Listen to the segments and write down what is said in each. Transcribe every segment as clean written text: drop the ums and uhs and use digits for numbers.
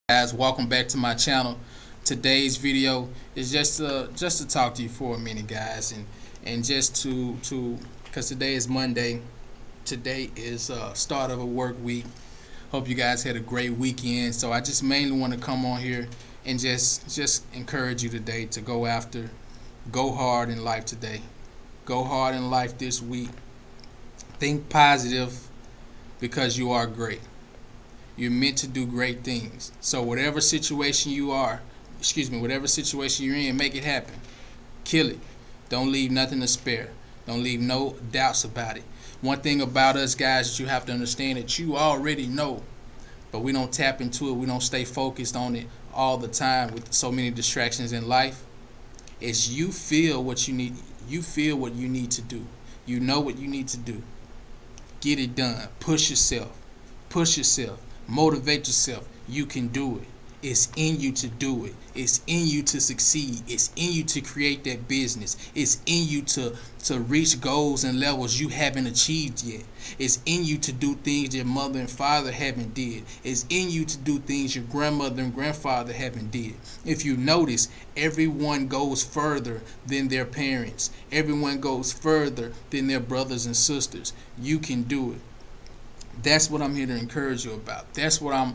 Guys, welcome back to my channel. Today's video is just to talk to you for a minute, guys, and just to because today is Monday. Today is start of a work week. Hope you guys had a great weekend. So I just mainly want to come on here and just encourage you today to go hard in life today. Go hard in life this week. Think positive because you are great. You're meant to do great things. So whatever situation whatever situation you're in, make it happen. Kill it. Don't leave nothing to spare. Don't leave no doubts about it. One thing about us guys that you have to understand that you already know, but we don't tap into it. We don't stay focused on it all the time with so many distractions in life. Is you feel what you need. You feel what you need to do. You know what you need to do. Get it done. Push yourself. Push yourself. Motivate yourself. You can do it. It's in you to do it. It's in you to succeed. It's in you to create that business. It's in you to reach goals and levels you haven't achieved yet. It's in you to do things your mother and father haven't did. It's in you to do things your grandmother and grandfather haven't did. If you notice, everyone goes further than their parents. Everyone goes further than their brothers and sisters. You can do it. That's what I'm here to encourage you about. That's what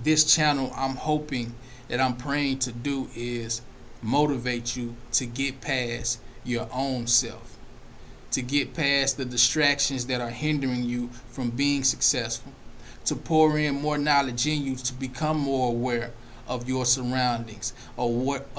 this channel I'm hoping that I'm praying to do is motivate you to get past your own self, to get past the distractions that are hindering you from being successful, to pour in more knowledge in you to become more aware of your surroundings or what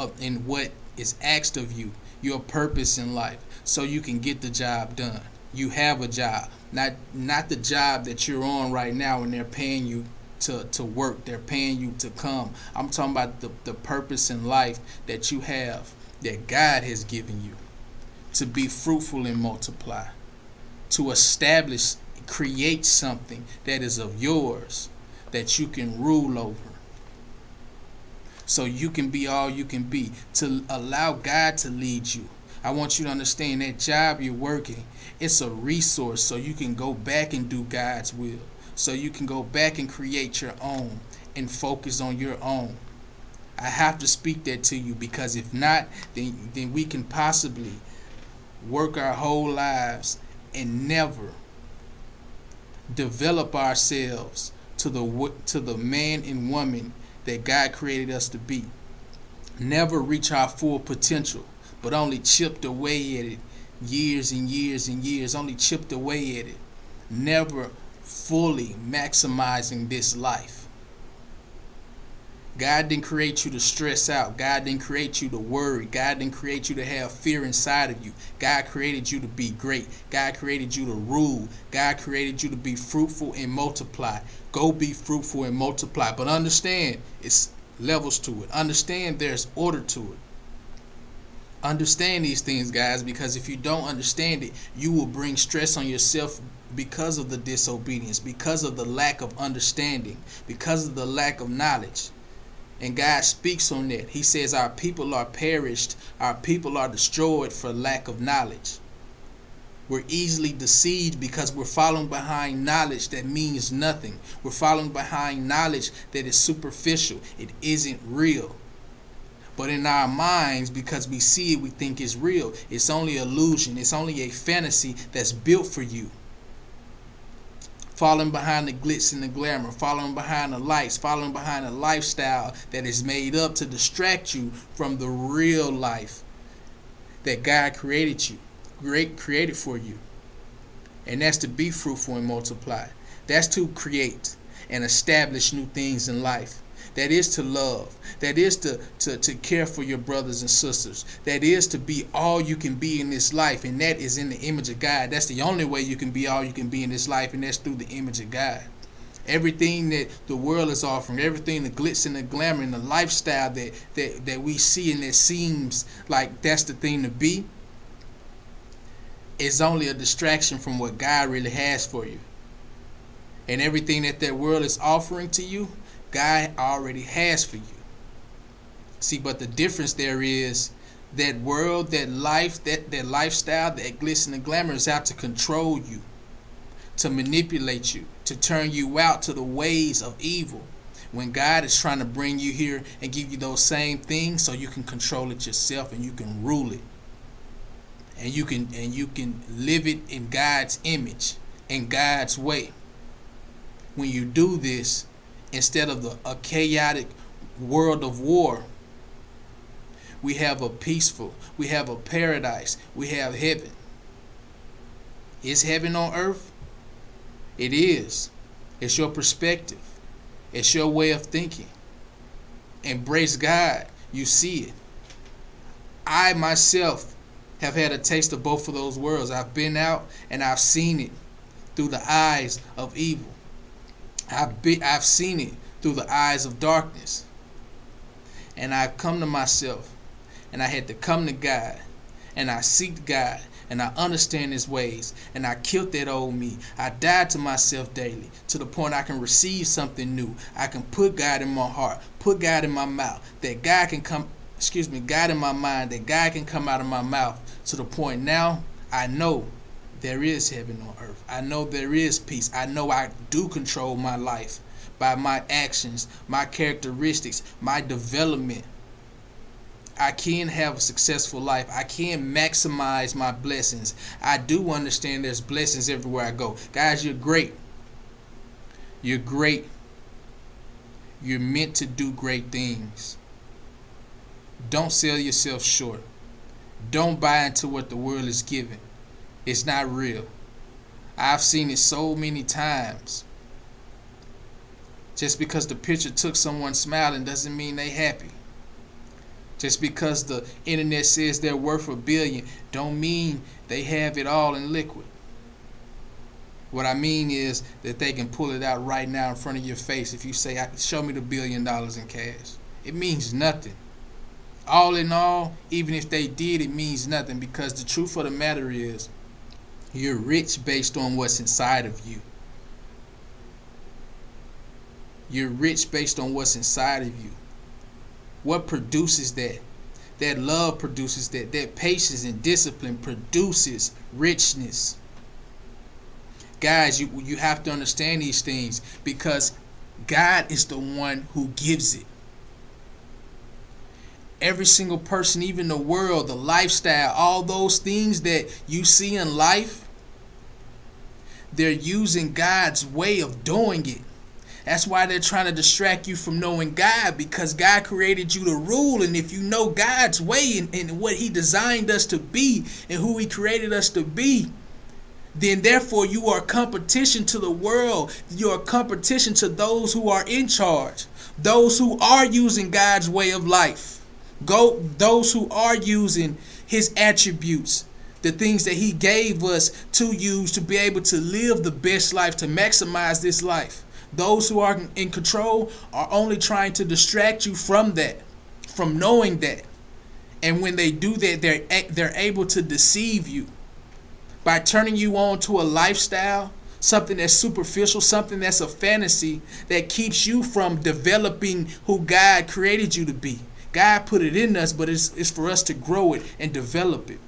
is asked of you, your purpose in life, so you can get the job done. You have a job, not the job that you're on right now and they're paying you to work. They're paying you to come. I'm talking about the purpose in life that you have, that God has given you, to be fruitful and multiply, to establish, create something that is of yours that you can rule over, so you can be all you can be, to allow God to lead you. I want you to understand that job you're working, it's a resource so you can go back and do God's will. So you can go back and create your own and focus on your own. I have to speak that to you, because if not, then we can possibly work our whole lives and never develop ourselves to the man and woman that God created us to be. Never reach our full potential, but only chipped away at it years and years and years, only chipped away at it, never fully maximizing this life. God didn't create you to stress out. God didn't create you to worry. God didn't create you to have fear inside of you. God created you to be great. God created you to rule. God created you to be fruitful and multiply. Go be fruitful and multiply. But understand, it's levels to it. Understand there's order to it. Understand these things, guys, because if you don't understand it, you will bring stress on yourself because of the disobedience, because of the lack of understanding, because of the lack of knowledge. And God speaks on that. He says our people are perished, our people are destroyed for lack of knowledge. We're easily deceived because we're following behind knowledge that means nothing. We're following behind knowledge that is superficial. It isn't real. But in our minds, because we see it, we think it's real. It's only illusion. It's only a fantasy that's built for you. Following behind the glitz and the glamour, following behind the lights, following behind a lifestyle that is made up to distract you from the real life that God created for you. And that's to be fruitful and multiply. That's to create and establish new things in life. That is to love. That is to care for your brothers and sisters. That is to be all you can be in this life. And that is in the image of God. That's the only way you can be all you can be in this life. And that's through the image of God. Everything that the world is offering, everything, the glitz and the glamour and the lifestyle that we see and that seems like that's the thing to be, is only a distraction from what God really has for you. And everything that world is offering to you, God already has for you. See, but the difference there is that world, that life, that lifestyle, that glitz and the glamour is out to control you, to manipulate you, to turn you out to the ways of evil. when God is trying to bring you here and give you those same things so you can control it yourself and you can rule it. And you can live it in God's image, in God's way. When you do this, instead of a chaotic world of war, we have a peaceful, we have a paradise, we have heaven. Is heaven on earth? It is. It's your perspective. It's your way of thinking. Embrace God. You see it. I myself have had a taste of both of those worlds. I've been out and I've seen it through the eyes of evil. I've seen it through the eyes of darkness. And I've come to myself and I had to come to God and I seek God and I understand His ways and I killed that old me. I died to myself daily to the point I can receive something new. I can put God in my heart, put God in my mouth, that God can come, God in my mind, that God can come out of my mouth, to the point now I know there is heaven on earth. I know there is peace. I know I do control my life by my actions, my characteristics, my development. I can have a successful life. I can maximize my blessings. I do understand there's blessings everywhere I go. Guys, you're great. You're great. You're meant to do great things. Don't sell yourself short. Don't buy into what the world is giving. It's not real. I've seen it so many times. Just because the picture took someone smiling doesn't mean they happy. Just because the internet says they're worth $1 billion don't mean they have it all in liquid. What I mean is that they can pull it out right now in front of your face if you say, show me the $1 billion in cash. It means nothing. All in all, even if they did, it means nothing, because the truth of the matter is you're rich based on what's inside of you. You're rich based on what's inside of you. What produces that? That love produces that. That patience and discipline produces richness. Guys, you have to understand these things, because God is the one who gives it. Every single person, even the world, the lifestyle, all those things that you see in life, they're using God's way of doing it. That's why they're trying to distract you from knowing God, because God created you to rule. And if you know God's way and what He designed us to be and who He created us to be, then therefore you are competition to the world. You are competition to those who are in charge, those who are using God's way of life. Those who are using His attributes, the things that He gave us to use to be able to live the best life, to maximize this life. Those who are in control are only trying to distract you from that, from knowing that. And when they do that, they're able to deceive you by turning you on to a lifestyle, something that's superficial, something that's a fantasy that keeps you from developing who God created you to be. God put it in us, but it's for us to grow it and develop it.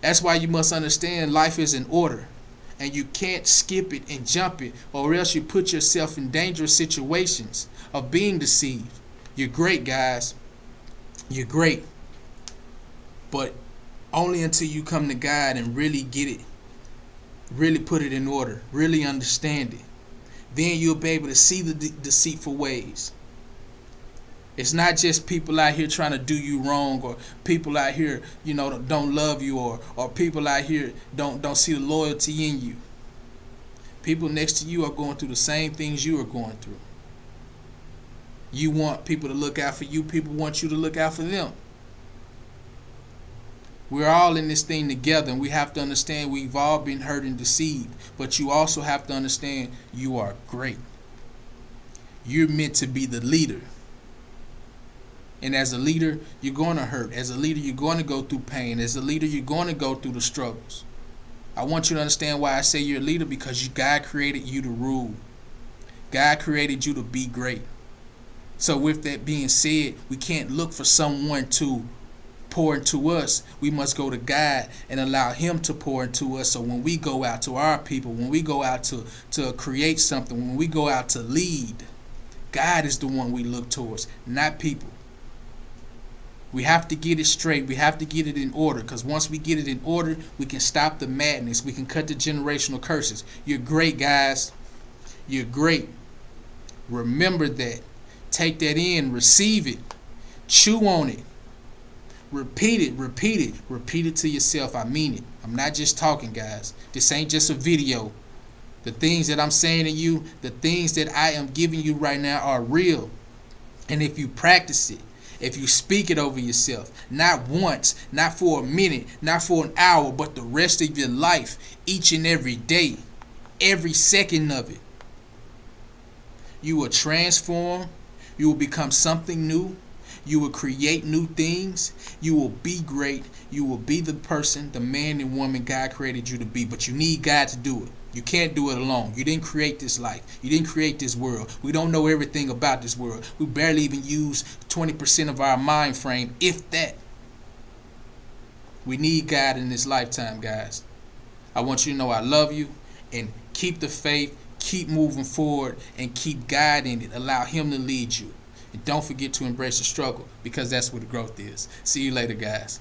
That's why you must understand life is in order. And you can't skip it and jump it, or else you put yourself in dangerous situations of being deceived. You're great, guys. You're great. But only until you come to God and really get it, really put it in order, really understand it, then you'll be able to see the deceitful ways. It's not just people out here trying to do you wrong, or people out here, don't love you, or people out here don't see the loyalty in you. People next to you are going through the same things you are going through. You want people to look out for you. People want you to look out for them. We're all in this thing together, and we have to understand we've all been hurt and deceived. But you also have to understand you are great. You're meant to be the leader. And as a leader, you're going to hurt. As a leader, you're going to go through pain. As a leader, you're going to go through the struggles. I want you to understand why I say you're a leader, because God created you to rule. God created you to be great. So with that being said, we can't look for someone to pour into us. We must go to God and allow Him to pour into us. So when we go out to our people, when we go out to create something, when we go out to lead, God is the one we look towards, not people. We have to get it straight. We have to get it in order, because once we get it in order, we can stop the madness. We can cut the generational curses. You're great, guys. You're great. Remember that. Take that in. Receive it. Chew on it. Repeat it. Repeat it. Repeat it to yourself. I mean it. I'm not just talking, guys. This ain't just a video. The things that I'm saying to you, the things that I am giving you right now are real. And if you practice it, if you speak it over yourself, not once, not for a minute, not for an hour, but the rest of your life, each and every day, every second of it, you will transform. You will become something new. You will create new things. You will be great. You will be the person, the man and woman God created you to be. But you need God to do it. You can't do it alone. You didn't create this life. You didn't create this world. We don't know everything about this world. We barely even use 20% of our mind frame, if that. We need God in this lifetime, guys. I want you to know I love you, and keep the faith, keep moving forward, and keep God in it. Allow Him to lead you. And don't forget to embrace the struggle, because that's where the growth is. See you later, guys.